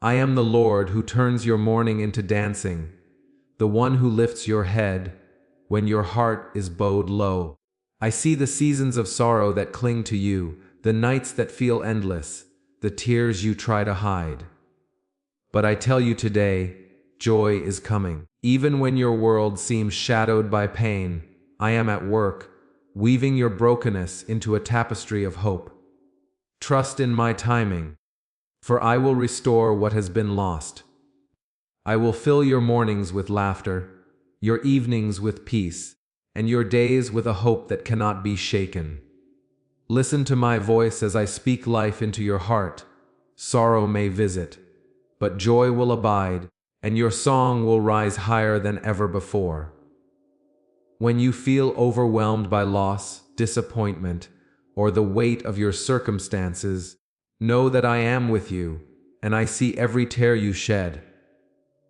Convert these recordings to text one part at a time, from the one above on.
I am the Lord who turns your mourning into dancing, the one who lifts your head when your heart is bowed low. I see the seasons of sorrow that cling to you, the nights that feel endless, the tears you try to hide. But I tell you today, joy is coming. Even when your world seems shadowed by pain, I am at work, weaving your brokenness into a tapestry of hope. Trust in my timing, for I will restore what has been lost. I will fill your mornings with laughter, your evenings with peace, and your days with a hope that cannot be shaken. Listen to my voice as I speak life into your heart. Sorrow may visit, but joy will abide, and your song will rise higher than ever before. When you feel overwhelmed by loss, disappointment, or the weight of your circumstances, know that I am with you, and I see every tear you shed.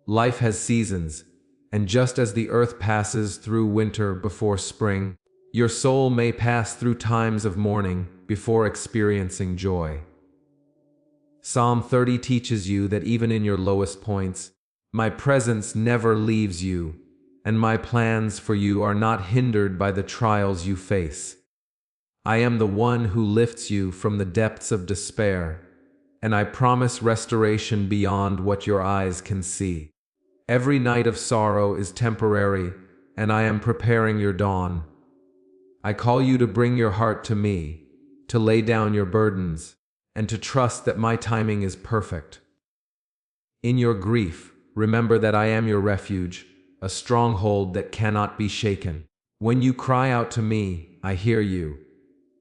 Life has seasons, and just as the earth passes through winter before spring, your soul may pass through times of mourning before experiencing joy. Psalm 30 teaches you that even in your lowest points, my presence never leaves you, and my plans for you are not hindered by the trials you face. I am the one who lifts you from the depths of despair, and I promise restoration beyond what your eyes can see. Every night of sorrow is temporary, and I am preparing your dawn. I call you to bring your heart to me, to lay down your burdens, and to trust that my timing is perfect. In your grief, remember that I am your refuge, a stronghold that cannot be shaken. When you cry out to me, I hear you.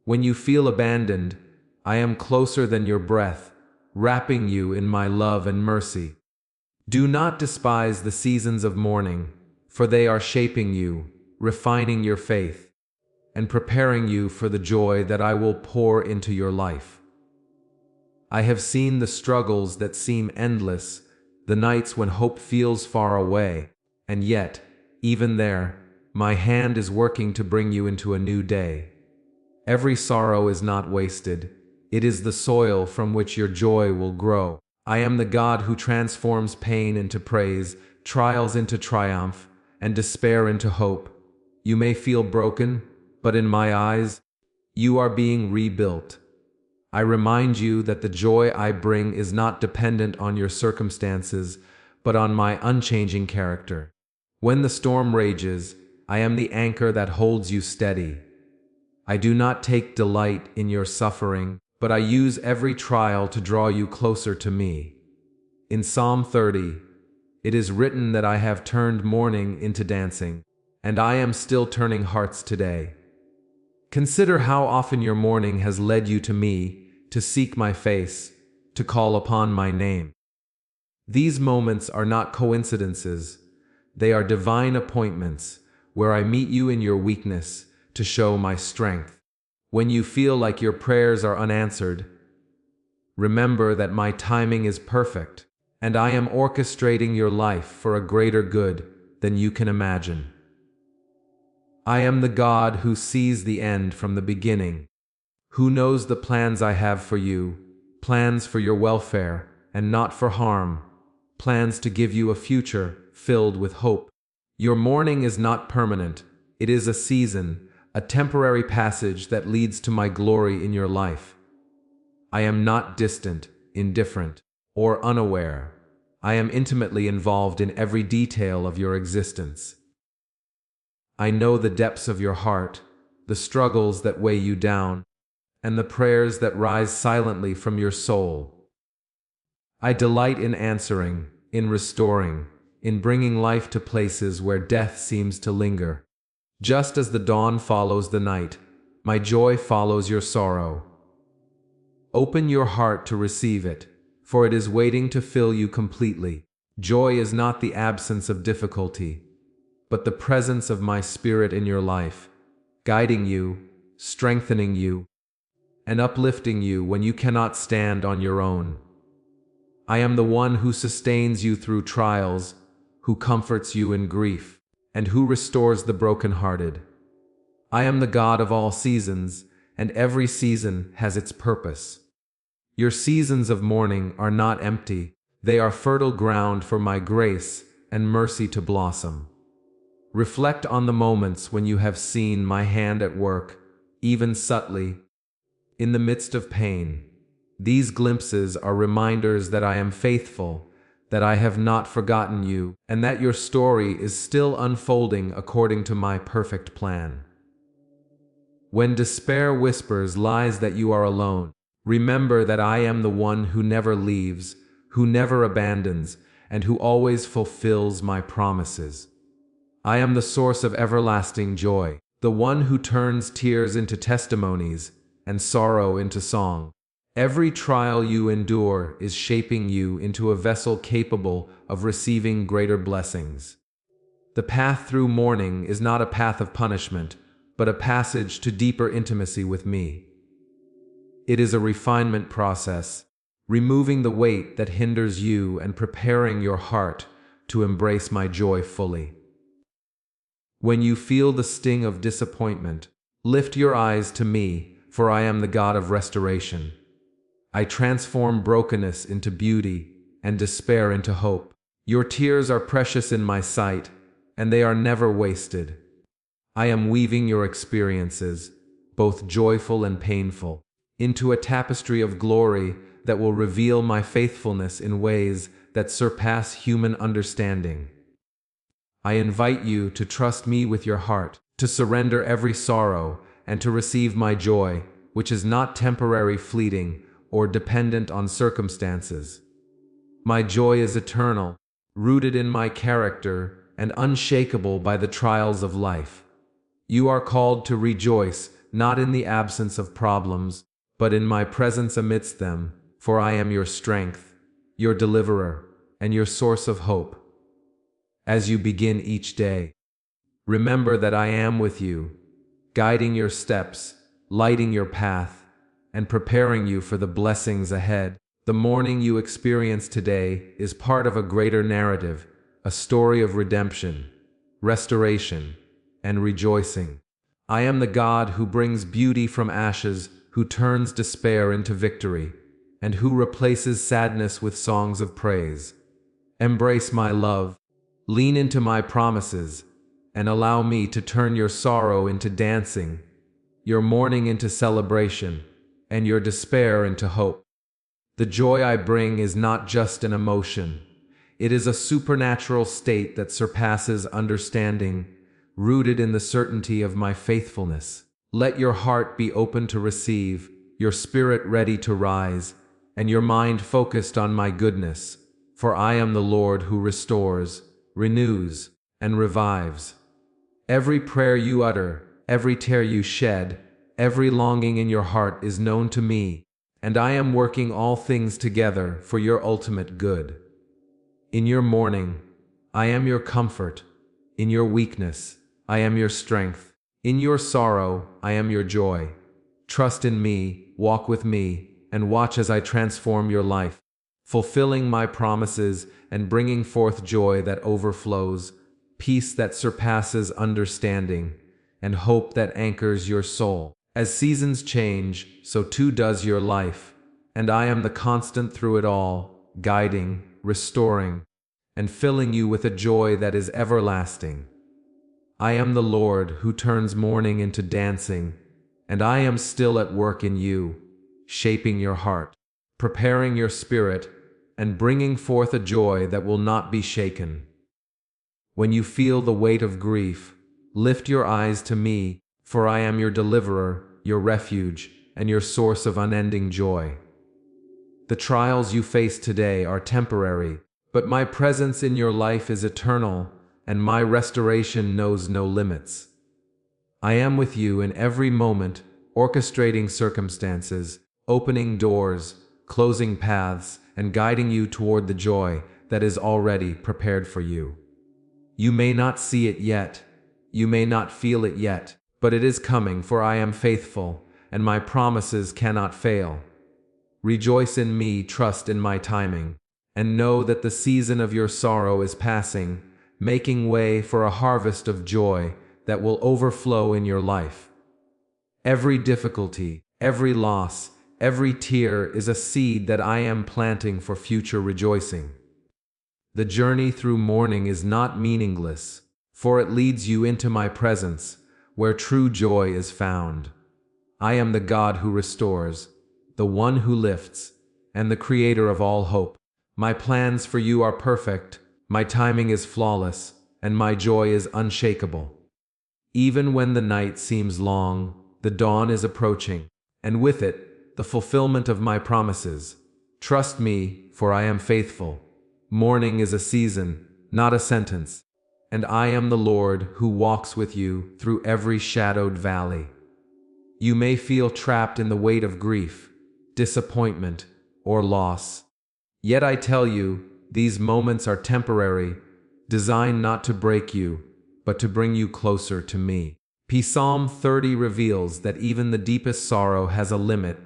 When you feel abandoned, I am closer than your breath, wrapping you in my love and mercy. Do not despise the seasons of mourning, for they are shaping you, refining your faith, and preparing you for the joy that I will pour into your life. I have seen the struggles that seem endless, the nights when hope feels far away, and yet, even there, my hand is working to bring you into a new day. Every sorrow is not wasted. It is the soil from which your joy will grow. I am the God who transforms pain into praise, trials into triumph, and despair into hope. You may feel broken, but in my eyes, you are being rebuilt. I remind you that the joy I bring is not dependent on your circumstances, but on my unchanging character. When the storm rages, I am the anchor that holds you steady. I do not take delight in your suffering, but I use every trial to draw you closer to me. In Psalm 30, it is written that I have turned mourning into dancing, and I am still turning hearts today. Consider how often your mourning has led you to me, to seek my face, to call upon my name. These moments are not coincidences. They are divine appointments, where I meet you in your weakness to show my strength. When you feel like your prayers are unanswered, remember that my timing is perfect, and I am orchestrating your life for a greater good than you can imagine. I am the God who sees the end from the beginning, who knows the plans I have for you, plans for your welfare and not for harm, plans to give you a future filled with hope. Your mourning is not permanent. It is a season, a temporary passage that leads to my glory in your life. I am not distant, indifferent, or unaware. I am intimately involved in every detail of your existence. I know the depths of your heart, the struggles that weigh you down, and the prayers that rise silently from your soul. I delight in answering, in restoring, in bringing life to places where death seems to linger. Just as the dawn follows the night, my joy follows your sorrow. Open your heart to receive it, for it is waiting to fill you completely. Joy is not the absence of difficulty, but the presence of my Spirit in your life, guiding you, strengthening you, and uplifting you when you cannot stand on your own. I am the one who sustains you through trials, who comforts you in grief, and who restores the brokenhearted. I am the God of all seasons, and every season has its purpose. Your seasons of mourning are not empty. They are fertile ground for my grace and mercy to blossom. Reflect on the moments when you have seen my hand at work, even subtly, in the midst of pain. These glimpses are reminders that I am faithful, that I have not forgotten you, and that your story is still unfolding according to my perfect plan. When despair whispers lies that you are alone, remember that I am the one who never leaves, who never abandons, and who always fulfills my promises. I am the source of everlasting joy, the one who turns tears into testimonies and sorrow into song. Every trial you endure is shaping you into a vessel capable of receiving greater blessings. The path through mourning is not a path of punishment, but a passage to deeper intimacy with me. It is a refinement process, removing the weight that hinders you and preparing your heart to embrace my joy fully. When you feel the sting of disappointment, lift your eyes to me, for I am the God of restoration. I transform brokenness into beauty and despair into hope. Your tears are precious in my sight, and they are never wasted. I am weaving your experiences, both joyful and painful, into a tapestry of glory that will reveal my faithfulness in ways that surpass human understanding. I invite you to trust me with your heart, to surrender every sorrow, and to receive my joy, which is not temporary, fleeting, or dependent on circumstances. My joy is eternal, rooted in my character, and unshakable by the trials of life. You are called to rejoice, not in the absence of problems, but in my presence amidst them, for I am your strength, your deliverer, and your source of hope. As you begin each day, remember that I am with you, guiding your steps, lighting your path, and preparing you for the blessings ahead. The mourning you experience today is part of a greater narrative, a story of redemption, restoration, and rejoicing. I am the God who brings beauty from ashes, who turns despair into victory, and who replaces sadness with songs of praise. Embrace my love, lean into my promises, and allow me to turn your sorrow into dancing, your mourning into celebration, and your despair into hope. The joy I bring is not just an emotion. It is a supernatural state that surpasses understanding, rooted in the certainty of my faithfulness. Let your heart be open to receive, your spirit ready to rise, and your mind focused on my goodness, for I am the Lord who restores, renews, and revives. Every prayer you utter, every tear you shed, every longing in your heart is known to me, and I am working all things together for your ultimate good. In your mourning, I am your comfort. In your weakness, I am your strength. In your sorrow, I am your joy. Trust in me, walk with me, and watch as I transform your life, fulfilling my promises and bringing forth joy that overflows, peace that surpasses understanding, and hope that anchors your soul. As seasons change, so too does your life, and I am the constant through it all, guiding, restoring, and filling you with a joy that is everlasting. I am the Lord who turns mourning into dancing, and I am still at work in you, shaping your heart, preparing your spirit, and bringing forth a joy that will not be shaken. When you feel the weight of grief, lift your eyes to me, for I am your deliverer, your refuge, and your source of unending joy. The trials you face today are temporary, but my presence in your life is eternal, and my restoration knows no limits. I am with you in every moment, orchestrating circumstances, opening doors, closing paths, and guiding you toward the joy that is already prepared for you. You may not see it yet, you may not feel it yet, but it is coming, for I am faithful, and my promises cannot fail. Rejoice in me, trust in my timing, and know that the season of your sorrow is passing, making way for a harvest of joy that will overflow in your life. Every difficulty, every loss, Every tear is a seed that I am planting for future rejoicing. The journey through mourning is not meaningless, for it leads you into my presence, where true joy is found. I am the God who restores, the one who lifts, and the creator of all hope. My plans for you are perfect, my timing is flawless, and my joy is unshakable. Even when the night seems long, the dawn is approaching, and with it, the fulfillment of my promises. Trust me, for I am faithful. Mourning is a season, not a sentence, and I am the Lord who walks with you through every shadowed valley. You may feel trapped in the weight of grief, disappointment, or loss. Yet I tell you, these moments are temporary, designed not to break you, but to bring you closer to me. Psalm 30 reveals that even the deepest sorrow has a limit,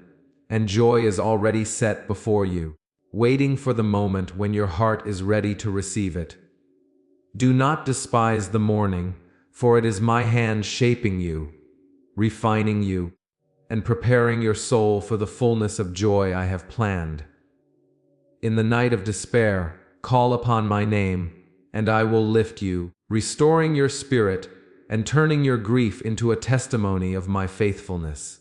and joy is already set before you, waiting for the moment when your heart is ready to receive it. Do not despise the mourning, for it is my hand shaping you, refining you, and preparing your soul for the fullness of joy I have planned. In the night of despair, call upon my name, and I will lift you, restoring your spirit and turning your grief into a testimony of my faithfulness.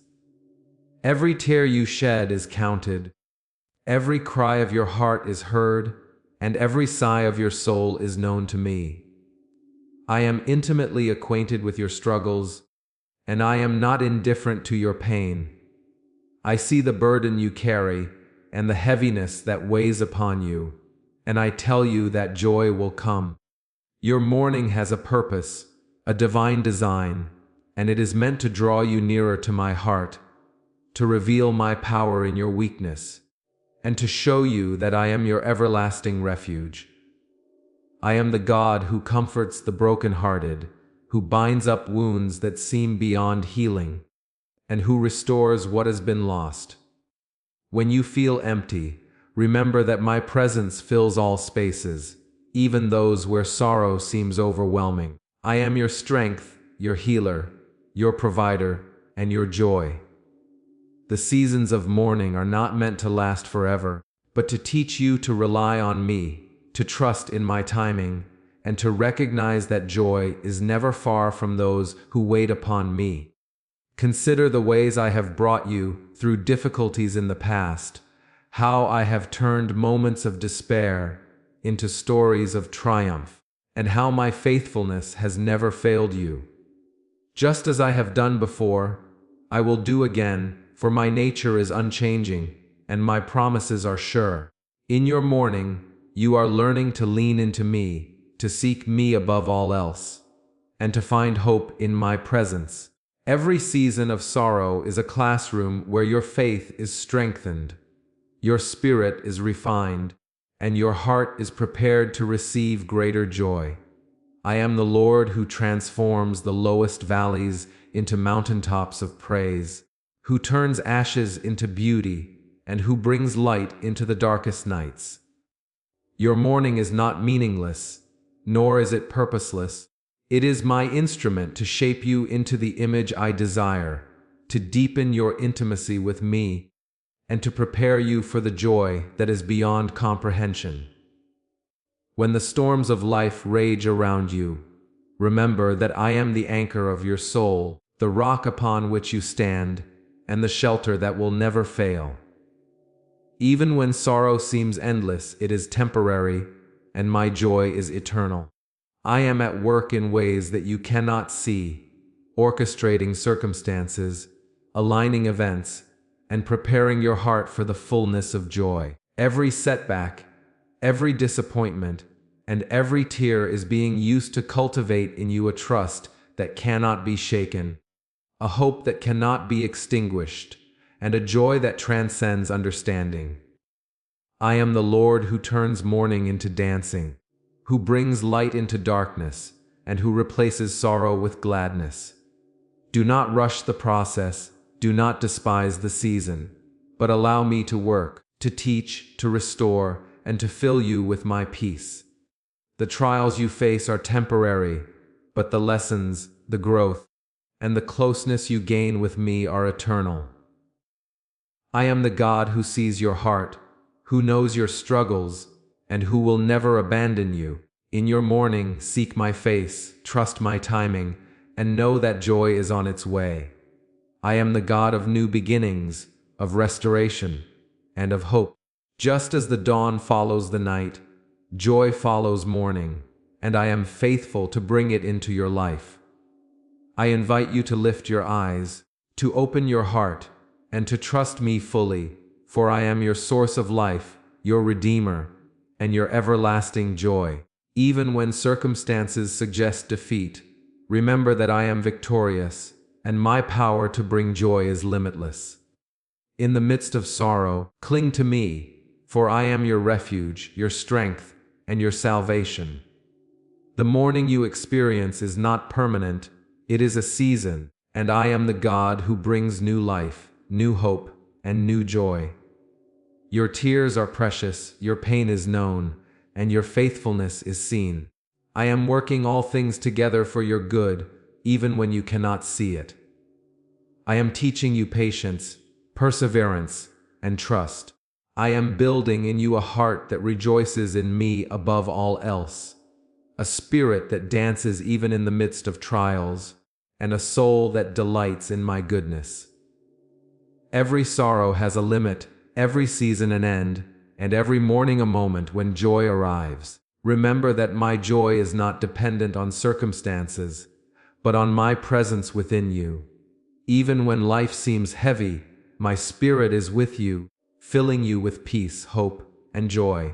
Every tear you shed is counted, every cry of your heart is heard, and every sigh of your soul is known to me. I am intimately acquainted with your struggles, and I am not indifferent to your pain. I see the burden you carry and the heaviness that weighs upon you, and I tell you that joy will come. Your mourning has a purpose, a divine design, and it is meant to draw you nearer to my heart, to reveal my power in your weakness, and to show you that I am your everlasting refuge. I am the God who comforts the brokenhearted, who binds up wounds that seem beyond healing, and who restores what has been lost. When you feel empty, remember that my presence fills all spaces, even those where sorrow seems overwhelming. I am your strength, your healer, your provider, and your joy. The seasons of mourning are not meant to last forever, but to teach you to rely on me, to trust in my timing, and to recognize that joy is never far from those who wait upon me. Consider the ways I have brought you through difficulties in the past, how I have turned moments of despair into stories of triumph, and how my faithfulness has never failed you. Just as I have done before, I will do again, for my nature is unchanging, and my promises are sure. In your mourning, you are learning to lean into me, to seek me above all else, and to find hope in my presence. Every season of sorrow is a classroom where your faith is strengthened, your spirit is refined, and your heart is prepared to receive greater joy. I am the Lord who transforms the lowest valleys into mountaintops of praise, who turns ashes into beauty, and who brings light into the darkest nights. Your mourning is not meaningless, nor is it purposeless. It is my instrument to shape you into the image I desire, to deepen your intimacy with me, and to prepare you for the joy that is beyond comprehension. When the storms of life rage around you, remember that I am the anchor of your soul, the rock upon which you stand, and the shelter that will never fail. Even when sorrow seems endless, it is temporary, and my joy is eternal. I am at work in ways that you cannot see, orchestrating circumstances, aligning events, and preparing your heart for the fullness of joy. Every setback, every disappointment, and every tear is being used to cultivate in you a trust that cannot be shaken, a hope that cannot be extinguished, and a joy that transcends understanding. I am the Lord who turns mourning into dancing, who brings light into darkness, and who replaces sorrow with gladness. Do not rush the process, do not despise the season, but allow me to work, to teach, to restore, and to fill you with my peace. The trials you face are temporary, but the lessons, the growth, and the closeness you gain with me are eternal. I am the God who sees your heart, who knows your struggles, and who will never abandon you. In your mourning, seek my face, trust my timing, and know that joy is on its way. I am the God of new beginnings, of restoration, and of hope. Just as the dawn follows the night, joy follows morning, and I am faithful to bring it into your life. I invite you to lift your eyes, to open your heart, and to trust me fully, for I am your source of life, your Redeemer, and your everlasting joy. Even when circumstances suggest defeat, remember that I am victorious, and my power to bring joy is limitless. In the midst of sorrow, cling to me, for I am your refuge, your strength, and your salvation. The mourning you experience is not permanent, it is a season, and I am the God who brings new life, new hope, and new joy. Your tears are precious, your pain is known, and your faithfulness is seen. I am working all things together for your good, even when you cannot see it. I am teaching you patience, perseverance, and trust. I am building in you a heart that rejoices in me above all else, a spirit that dances even in the midst of trials, and a soul that delights in my goodness. Every sorrow has a limit, every season an end, and every morning a moment when joy arrives. Remember that my joy is not dependent on circumstances, but on my presence within you. Even when life seems heavy, my spirit is with you, filling you with peace, hope, and joy.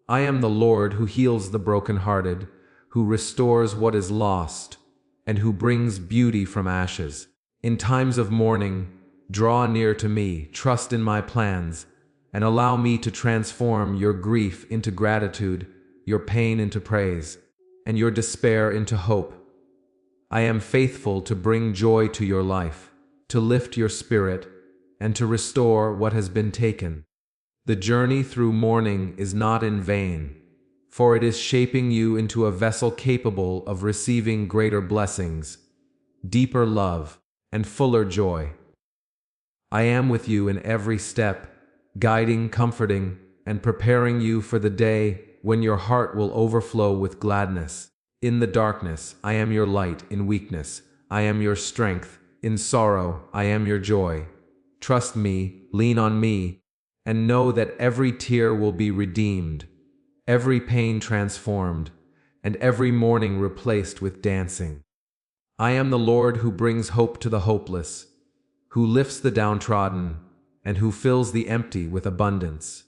I am the Lord who heals the brokenhearted, who restores what is lost, and who brings beauty from ashes. In times of mourning, draw near to me, trust in my plans, and allow me to transform your grief into gratitude, your pain into praise, and your despair into hope. I am faithful to bring joy to your life, to lift your spirit, and to restore what has been taken. The journey through mourning is not in vain, for it is shaping you into a vessel capable of receiving greater blessings, deeper love, and fuller joy. I am with you in every step, guiding, comforting, and preparing you for the day when your heart will overflow with gladness. In the darkness, I am your light. In weakness, I am your strength. In sorrow, I am your joy. Trust me, lean on me, and know that every tear will be redeemed, every pain transformed, and every mourning replaced with dancing. I am the Lord who brings hope to the hopeless, who lifts the downtrodden, and who fills the empty with abundance.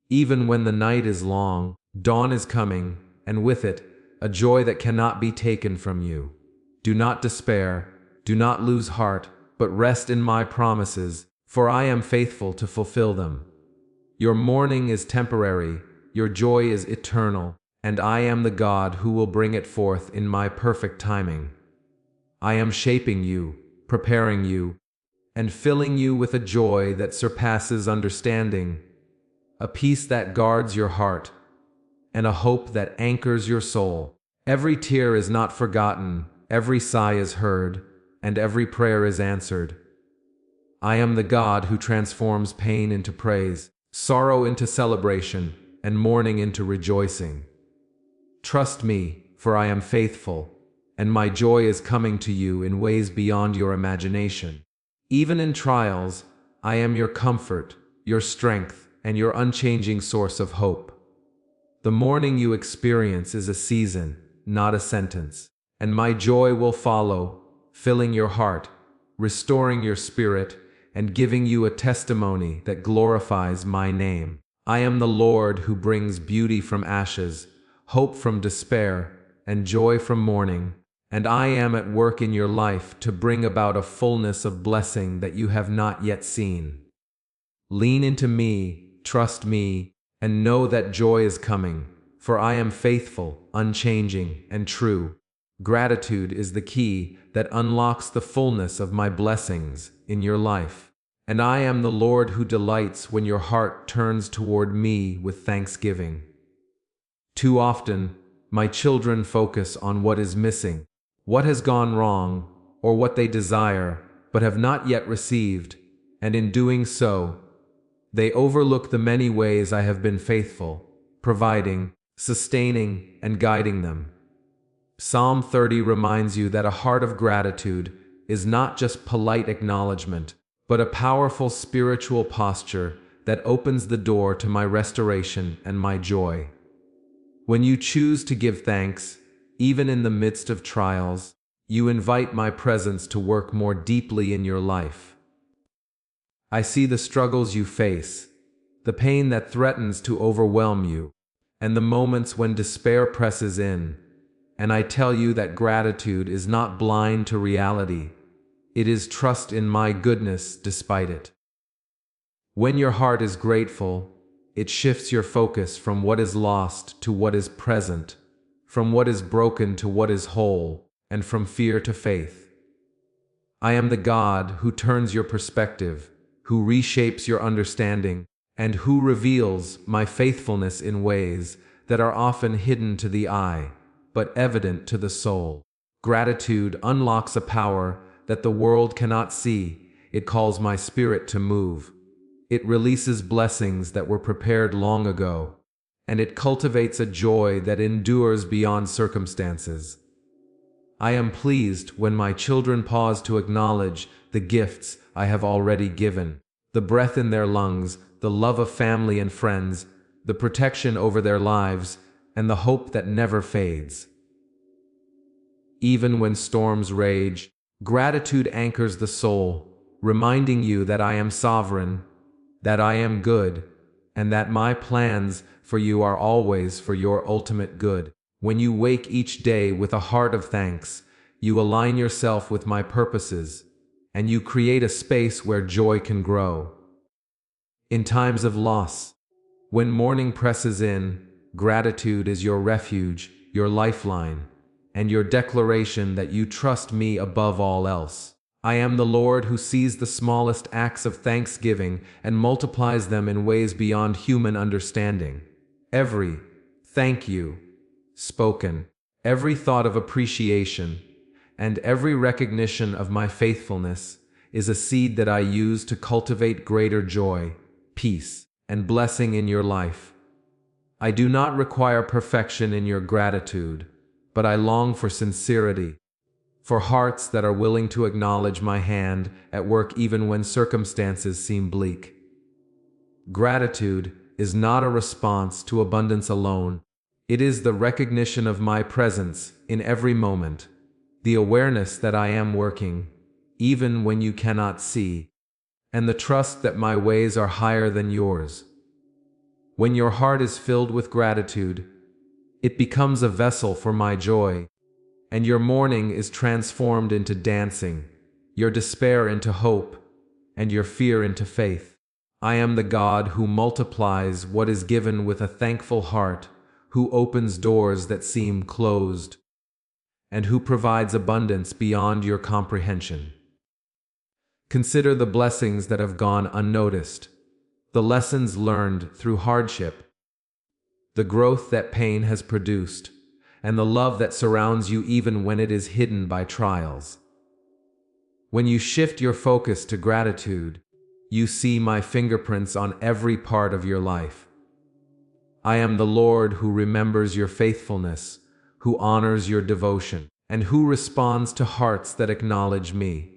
Even when the night is long, dawn is coming, and with it, a joy that cannot be taken from you. Do not despair, do not lose heart, but rest in my promises, for I am faithful to fulfill them. Your mourning is temporary, your joy is eternal, and I am the God who will bring it forth in my perfect timing. I am shaping you, preparing you, and filling you with a joy that surpasses understanding, a peace that guards your heart, and a hope that anchors your soul. Every tear is not forgotten, every sigh is heard, and every prayer is answered. I am the God who transforms pain into praise, sorrow into celebration, and mourning into rejoicing. Trust me, for I am faithful, and my joy is coming to you in ways beyond your imagination. Even in trials, I am your comfort, your strength, and your unchanging source of hope. The mourning you experience is a season, not a sentence, and my joy will follow, filling your heart, restoring your spirit, and giving you a testimony that glorifies my name. I am the Lord who brings beauty from ashes, hope from despair, and joy from mourning, and I am at work in your life to bring about a fullness of blessing that you have not yet seen. Lean into me, trust me, and know that joy is coming, for I am faithful, unchanging, and true. Gratitude is the key that unlocks the fullness of my blessings in your life. And I am the Lord who delights when your heart turns toward me with thanksgiving. Too often, my children focus on what is missing, what has gone wrong, or what they desire, but have not yet received, and in doing so, they overlook the many ways I have been faithful, providing, sustaining, and guiding them. Psalm 30 reminds you that a heart of gratitude is not just polite acknowledgement, but a powerful spiritual posture that opens the door to my restoration and my joy. When you choose to give thanks, even in the midst of trials, you invite my presence to work more deeply in your life. I see the struggles you face, the pain that threatens to overwhelm you, and the moments when despair presses in, and I tell you that gratitude is not blind to reality. It is trust in my goodness despite it. When your heart is grateful, it shifts your focus from what is lost to what is present, from what is broken to what is whole, and from fear to faith. I am the God who turns your perspective, who reshapes your understanding, and who reveals my faithfulness in ways that are often hidden to the eye, but evident to the soul. Gratitude unlocks a power that the world cannot see. It calls my spirit to move. It releases blessings that were prepared long ago, and it cultivates a joy that endures beyond circumstances. I am pleased when my children pause to acknowledge the gifts I have already given, the breath in their lungs, the love of family and friends, the protection over their lives, and the hope that never fades. Even when storms rage, gratitude anchors the soul, reminding you that I am sovereign, that I am good, and that my plans for you are always for your ultimate good. When you wake each day with a heart of thanks, you align yourself with my purposes, and you create a space where joy can grow. In times of loss, when mourning presses in, gratitude is your refuge, your lifeline, and your declaration that you trust me above all else. I am the Lord who sees the smallest acts of thanksgiving and multiplies them in ways beyond human understanding. Every thank you spoken, every thought of appreciation, and every recognition of my faithfulness is a seed that I use to cultivate greater joy, peace, and blessing in your life. I do not require perfection in your gratitude, but I long for sincerity, for hearts that are willing to acknowledge my hand at work even when circumstances seem bleak. Gratitude is not a response to abundance alone. It is the recognition of my presence in every moment, the awareness that I am working, even when you cannot see, and the trust that my ways are higher than yours. When your heart is filled with gratitude, it becomes a vessel for my joy, and your mourning is transformed into dancing, your despair into hope, and your fear into faith. I am the God who multiplies what is given with a thankful heart, who opens doors that seem closed, and who provides abundance beyond your comprehension. Consider the blessings that have gone unnoticed, the lessons learned through hardship, the growth that pain has produced, and the love that surrounds you even when it is hidden by trials. When you shift your focus to gratitude, you see my fingerprints on every part of your life. I am the Lord who remembers your faithfulness, who honors your devotion, and who responds to hearts that acknowledge me.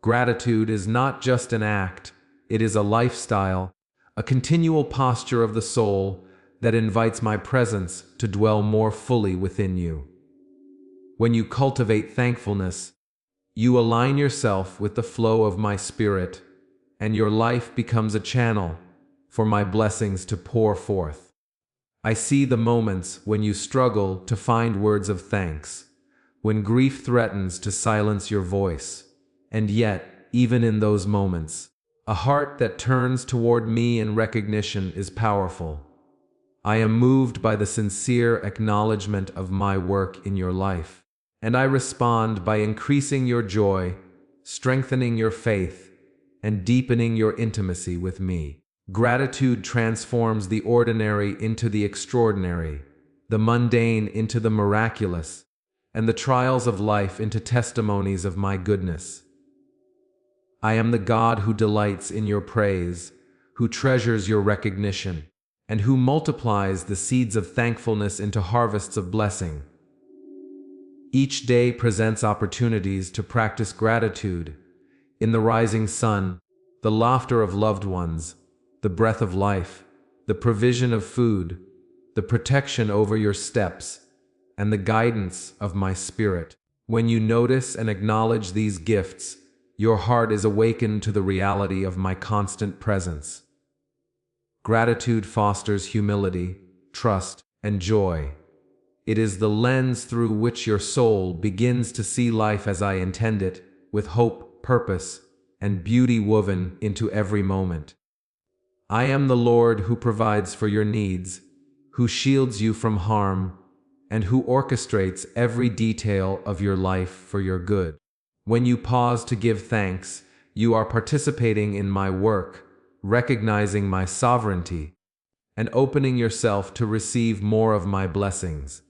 Gratitude is not just an act, it is a lifestyle, a continual posture of the soul that invites my presence to dwell more fully within you. When you cultivate thankfulness, you align yourself with the flow of my spirit, and your life becomes a channel for my blessings to pour forth. I see the moments when you struggle to find words of thanks, when grief threatens to silence your voice, and yet, even in those moments, a heart that turns toward me in recognition is powerful. I am moved by the sincere acknowledgement of my work in your life, and I respond by increasing your joy, strengthening your faith, and deepening your intimacy with me. Gratitude transforms the ordinary into the extraordinary, the mundane into the miraculous, and the trials of life into testimonies of my goodness. I am the God who delights in your praise, who treasures your recognition, and who multiplies the seeds of thankfulness into harvests of blessing. Each day presents opportunities to practice gratitude. In the rising sun, the laughter of loved ones, the breath of life, the provision of food, the protection over your steps, and the guidance of my spirit. When you notice and acknowledge these gifts, your heart is awakened to the reality of my constant presence. Gratitude fosters humility, trust, and joy. It is the lens through which your soul begins to see life as I intend it, with hope, purpose, and beauty woven into every moment. I am the Lord who provides for your needs, who shields you from harm, and who orchestrates every detail of your life for your good. When you pause to give thanks, you are participating in my work, recognizing my sovereignty, and opening yourself to receive more of my blessings.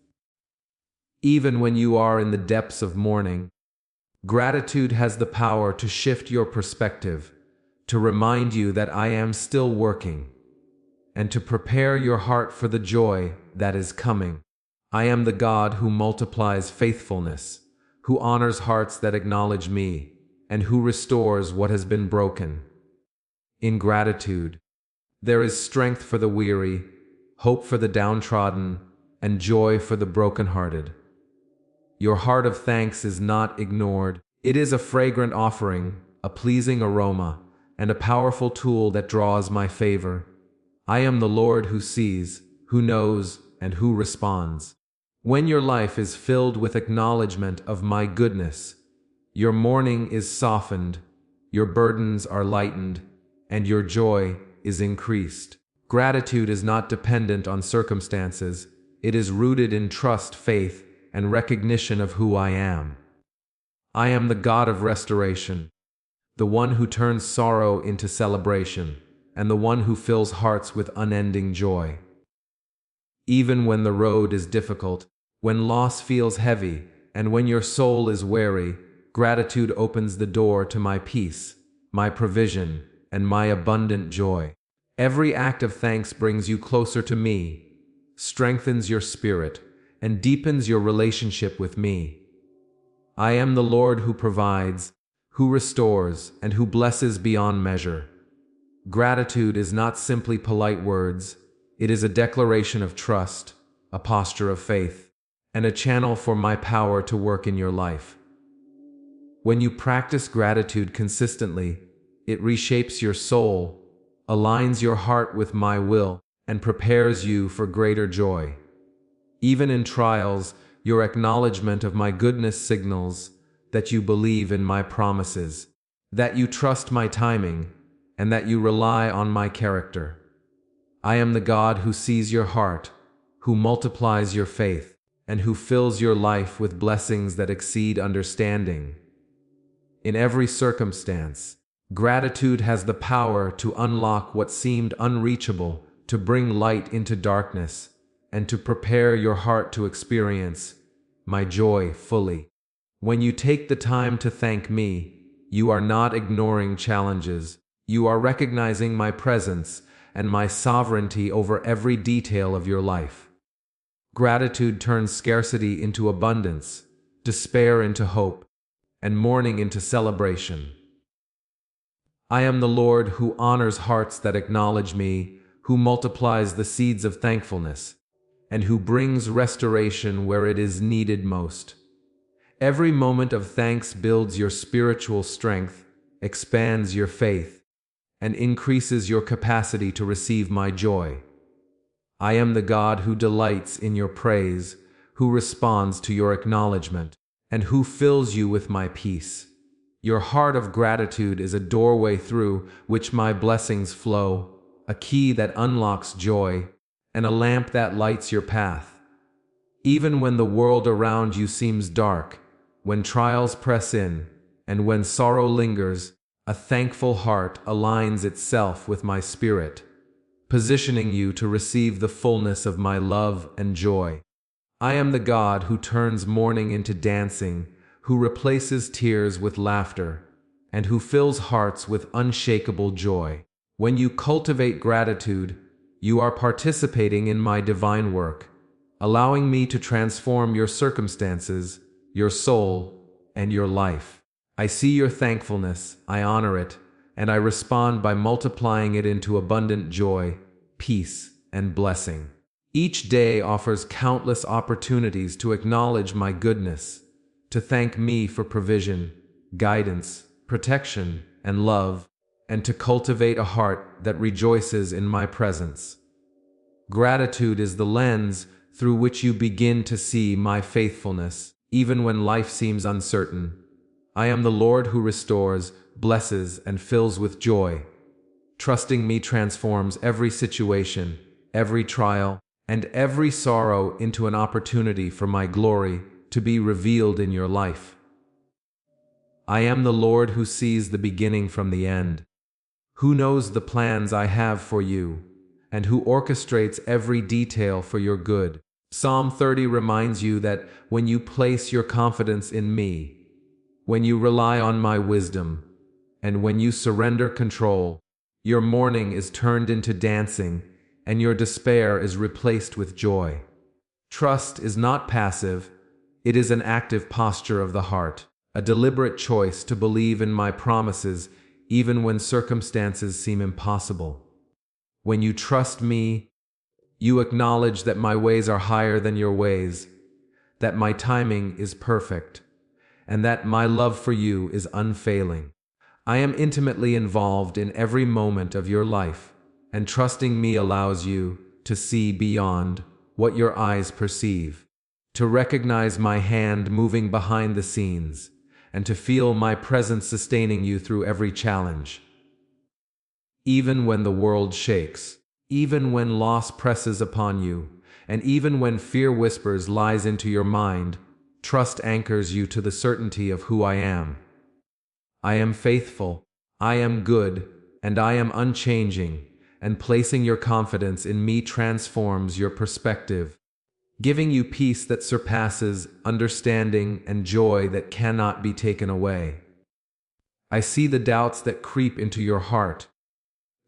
Even when you are in the depths of mourning, gratitude has the power to shift your perspective, to remind you that I am still working, and to prepare your heart for the joy that is coming. I am the God who multiplies faithfulness, who honors hearts that acknowledge me, and who restores what has been broken. In gratitude, there is strength for the weary, hope for the downtrodden, and joy for the brokenhearted. Your heart of thanks is not ignored. It is a fragrant offering, a pleasing aroma, and a powerful tool that draws my favor. I am the Lord who sees, who knows, and who responds. When your life is filled with acknowledgement of my goodness, your mourning is softened, your burdens are lightened, and your joy is increased. Gratitude is not dependent on circumstances. It is rooted in trust, faith, and recognition of who I am. I am the God of restoration, the one who turns sorrow into celebration, and the one who fills hearts with unending joy. Even when the road is difficult, when loss feels heavy, and when your soul is weary, gratitude opens the door to my peace, my provision, and my abundant joy. Every act of thanks brings you closer to me, strengthens your spirit, and deepens your relationship with me. I am the Lord who provides, who restores, and who blesses beyond measure. Gratitude is not simply polite words. It is a declaration of trust, a posture of faith, and a channel for my power to work in your life. When you practice gratitude consistently, it reshapes your soul, aligns your heart with my will, and prepares you for greater joy. Even in trials, your acknowledgement of my goodness signals that you believe in my promises, that you trust my timing, and that you rely on my character. I am the God who sees your heart, who multiplies your faith, and who fills your life with blessings that exceed understanding. In every circumstance, gratitude has the power to unlock what seemed unreachable, to bring light into darkness, and to prepare your heart to experience my joy fully. When you take the time to thank me, you are not ignoring challenges. You are recognizing my presence and my sovereignty over every detail of your life. Gratitude turns scarcity into abundance, despair into hope, and mourning into celebration. I am the Lord who honors hearts that acknowledge me, who multiplies the seeds of thankfulness, and who brings restoration where it is needed most. Every moment of thanks builds your spiritual strength, expands your faith, and increases your capacity to receive my joy. I am the God who delights in your praise, who responds to your acknowledgement, and who fills you with my peace. Your heart of gratitude is a doorway through which my blessings flow, a key that unlocks joy, and a lamp that lights your path. Even when the world around you seems dark, when trials press in, and when sorrow lingers, a thankful heart aligns itself with my spirit, positioning you to receive the fullness of my love and joy. I am the God who turns mourning into dancing, who replaces tears with laughter, and who fills hearts with unshakable joy. When you cultivate gratitude, you are participating in my divine work, allowing me to transform your circumstances, your soul, and your life. I see your thankfulness, I honor it, and I respond by multiplying it into abundant joy, peace, and blessing. Each day offers countless opportunities to acknowledge my goodness, to thank me for provision, guidance, protection, and love, and to cultivate a heart that rejoices in my presence. Gratitude is the lens through which you begin to see my faithfulness, even when life seems uncertain. I am the Lord who restores, blesses, and fills with joy. Trusting me transforms every situation, every trial, and every sorrow into an opportunity for my glory to be revealed in your life. I am the Lord who sees the beginning from the end, who knows the plans I have for you, and who orchestrates every detail for your good. Psalm 30 reminds you that when you place your confidence in me, when you rely on my wisdom, and when you surrender control, your mourning is turned into dancing, and your despair is replaced with joy. Trust is not passive, it is an active posture of the heart, a deliberate choice to believe in my promises even when circumstances seem impossible. When you trust me, you acknowledge that my ways are higher than your ways, that my timing is perfect, and that my love for you is unfailing. I am intimately involved in every moment of your life, and trusting me allows you to see beyond what your eyes perceive, to recognize my hand moving behind the scenes, and to feel my presence sustaining you through every challenge. Even when the world shakes, even when loss presses upon you, and even when fear whispers lies into your mind, trust anchors you to the certainty of who I am. I am faithful, I am good, and I am unchanging, and placing your confidence in me transforms your perspective, giving you peace that surpasses understanding and joy that cannot be taken away. I see the doubts that creep into your heart,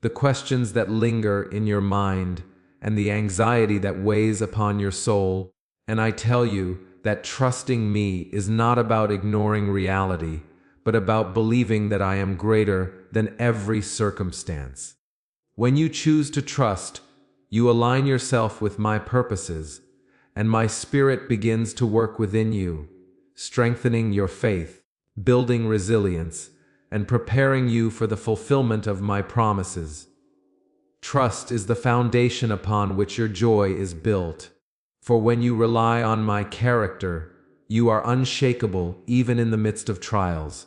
the questions that linger in your mind, and the anxiety that weighs upon your soul, and I tell you that trusting me is not about ignoring reality, but about believing that I am greater than every circumstance. When you choose to trust, you align yourself with my purposes, and my Spirit begins to work within you, strengthening your faith, building resilience, and preparing you for the fulfillment of my promises. Trust is the foundation upon which your joy is built, for when you rely on my character, you are unshakable even in the midst of trials.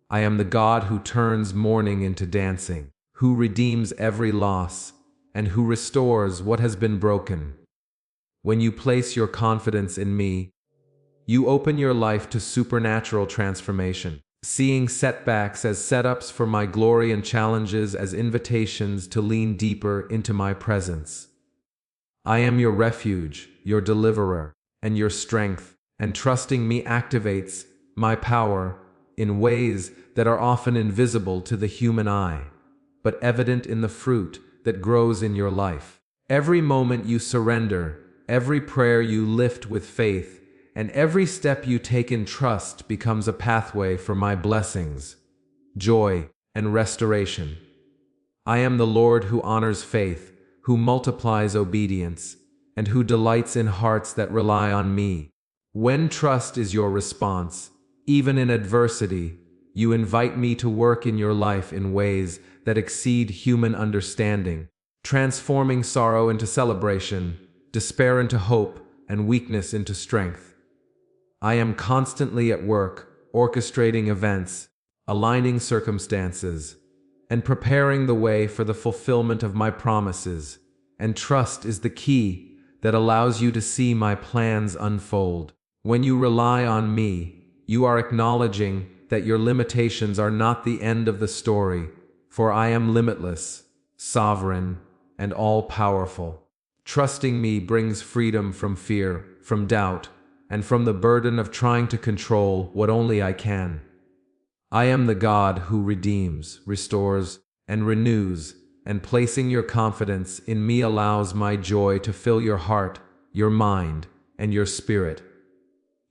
I am the God who turns mourning into dancing, who redeems every loss, and who restores what has been broken. When you place your confidence in me, you open your life to supernatural transformation, seeing setbacks as setups for my glory and challenges as invitations to lean deeper into my presence. I am your refuge, your deliverer, and your strength, and trusting me activates my power in ways that are often invisible to the human eye, but evident in the fruit that grows in your life. Every moment you surrender, every prayer you lift with faith, and every step you take in trust becomes a pathway for my blessings, joy, and restoration. I am the Lord who honors faith, who multiplies obedience, and who delights in hearts that rely on me. When trust is your response, even in adversity, you invite me to work in your life in ways that exceed human understanding, transforming sorrow into celebration, despair into hope, and weakness into strength. I am constantly at work, orchestrating events, aligning circumstances, and preparing the way for the fulfillment of my promises, and trust is the key that allows you to see my plans unfold. When you rely on me, you are acknowledging that your limitations are not the end of the story, for I am limitless, sovereign, and all-powerful. Trusting me brings freedom from fear, from doubt, and from the burden of trying to control what only I can. I am the God who redeems, restores, and renews, and placing your confidence in me allows my joy to fill your heart, your mind, and your spirit.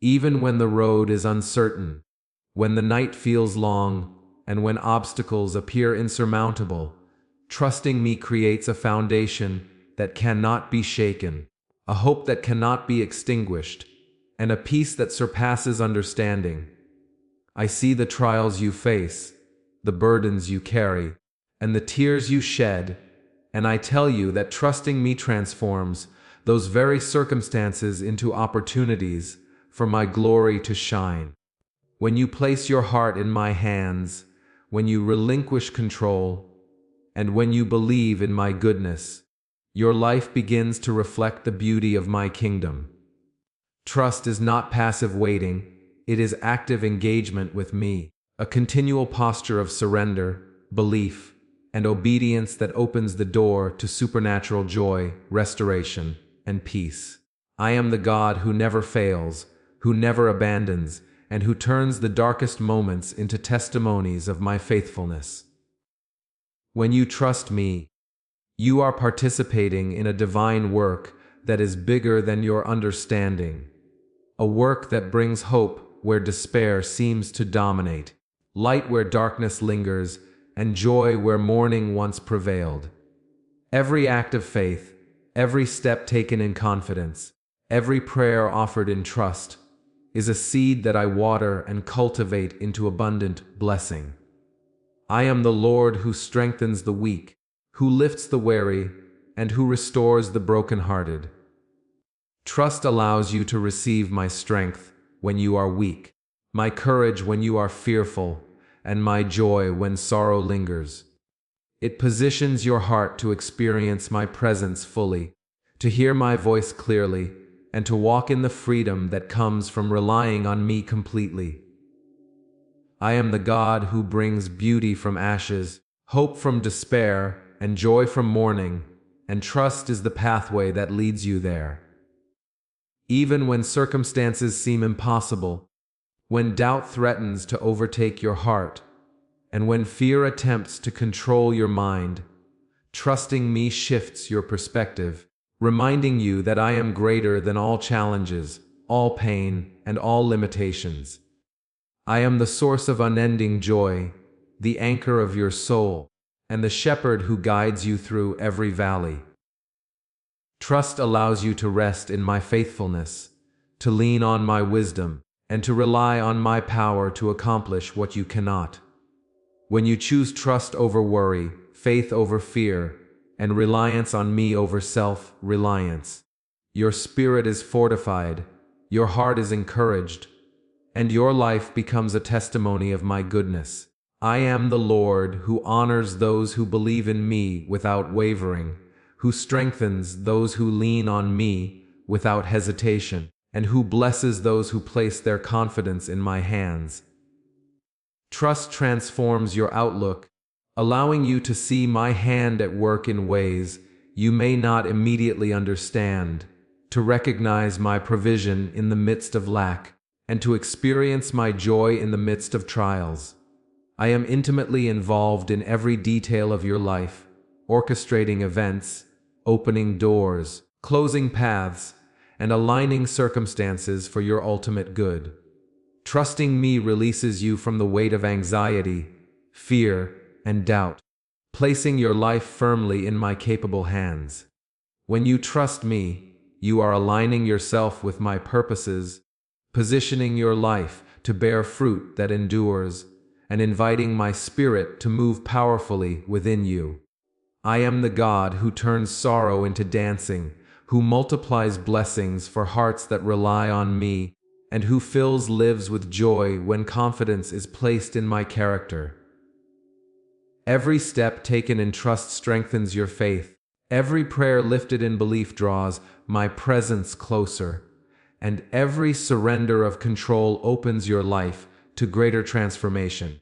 Even when the road is uncertain, when the night feels long, and when obstacles appear insurmountable, trusting me creates a foundation that cannot be shaken, a hope that cannot be extinguished, and a peace that surpasses understanding. I see the trials you face, the burdens you carry, and the tears you shed, and I tell you that trusting me transforms those very circumstances into opportunities for my glory to shine. When you place your heart in my hands, when you relinquish control, and when you believe in my goodness, your life begins to reflect the beauty of my kingdom. Trust is not passive waiting, it is active engagement with me, a continual posture of surrender, belief, and obedience that opens the door to supernatural joy, restoration, and peace. I am the God who never fails, who never abandons, and who turns the darkest moments into testimonies of my faithfulness. When you trust me, you are participating in a divine work that is bigger than your understanding, a work that brings hope where despair seems to dominate, light where darkness lingers, and joy where mourning once prevailed. Every act of faith, every step taken in confidence, every prayer offered in trust, is a seed that I water and cultivate into abundant blessing. I am the Lord who strengthens the weak, who lifts the weary, and who restores the brokenhearted. Trust allows you to receive my strength when you are weak, my courage when you are fearful, and my joy when sorrow lingers. It positions your heart to experience my presence fully, to hear my voice clearly, and to walk in the freedom that comes from relying on me completely. I am the God who brings beauty from ashes, hope from despair, and joy from mourning, and trust is the pathway that leads you there. Even when circumstances seem impossible, when doubt threatens to overtake your heart, and when fear attempts to control your mind, trusting me shifts your perspective, reminding you that I am greater than all challenges, all pain, and all limitations. I am the source of unending joy, the anchor of your soul, and the shepherd who guides you through every valley. Trust allows you to rest in my faithfulness, to lean on my wisdom, and to rely on my power to accomplish what you cannot. When you choose trust over worry, faith over fear, and reliance on me over self-reliance, your spirit is fortified, your heart is encouraged, and your life becomes a testimony of my goodness. I am the Lord who honors those who believe in me without wavering, who strengthens those who lean on me without hesitation, and who blesses those who place their confidence in my hands. Trust transforms your outlook, allowing you to see my hand at work in ways you may not immediately understand, to recognize my provision in the midst of lack, and to experience my joy in the midst of trials. I am intimately involved in every detail of your life, orchestrating events, opening doors, closing paths, and aligning circumstances for your ultimate good. Trusting me releases you from the weight of anxiety, fear, and doubt, placing your life firmly in my capable hands. When you trust me, you are aligning yourself with my purposes, positioning your life to bear fruit that endures, and inviting my Spirit to move powerfully within you. I am the God who turns sorrow into dancing, who multiplies blessings for hearts that rely on me, and who fills lives with joy when confidence is placed in my character. Every step taken in trust strengthens your faith. Every prayer lifted in belief draws my presence closer, and every surrender of control opens your life to greater transformation.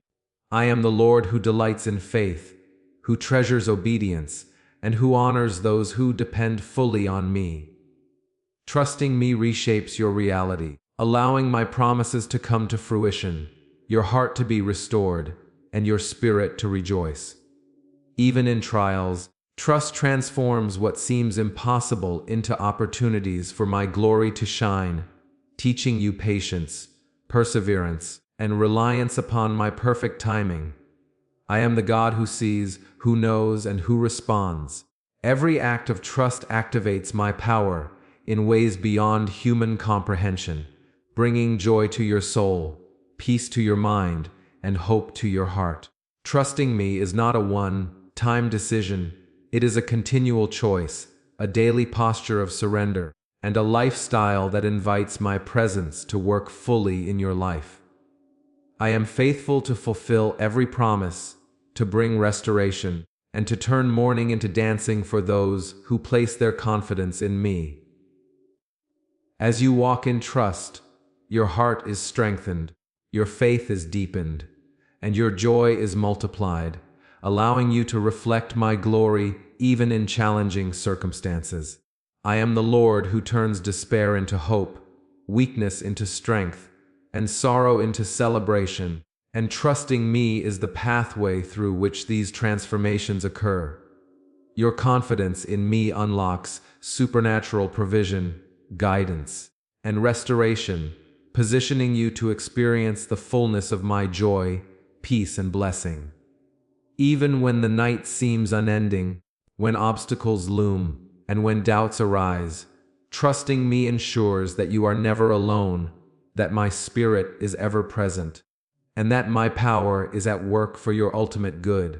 I am the Lord who delights in faith, who treasures obedience, and who honors those who depend fully on me. Trusting me reshapes your reality, allowing my promises to come to fruition. your heart to be restored, and your spirit to rejoice. Even in trials, trust transforms what seems impossible into opportunities for my glory to shine, teaching you patience, perseverance, and reliance upon my perfect timing. I am the God who sees, who knows, and who responds. Every act of trust activates my power in ways beyond human comprehension, bringing joy to your soul, peace to your mind, and hope to your heart. Trusting me is not a one-time decision. It is a continual choice, a daily posture of surrender, and a lifestyle that invites my presence to work fully in your life. I am faithful to fulfill every promise, to bring restoration, and to turn mourning into dancing for those who place their confidence in me. As you walk in trust, your heart is strengthened, your faith is deepened, and your joy is multiplied, allowing you to reflect my glory even in challenging circumstances. I am the Lord who turns despair into hope, weakness into strength, and sorrow into celebration, and trusting me is the pathway through which these transformations occur. Your confidence in me unlocks supernatural provision, guidance, and restoration, positioning you to experience the fullness of my joy, peace, and blessing. Even when the night seems unending, when obstacles loom, and when doubts arise, trusting me ensures that you are never alone, that my spirit is ever present, and that my power is at work for your ultimate good.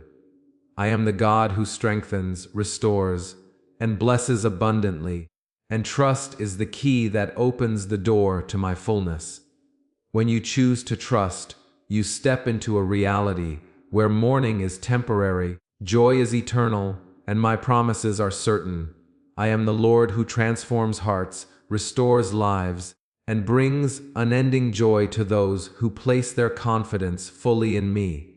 I am the God who strengthens, restores, and blesses abundantly, and trust is the key that opens the door to my fullness. When you choose to trust, you step into a reality where mourning is temporary, joy is eternal, and my promises are certain. I am the Lord who transforms hearts, restores lives, and brings unending joy to those who place their confidence fully in me.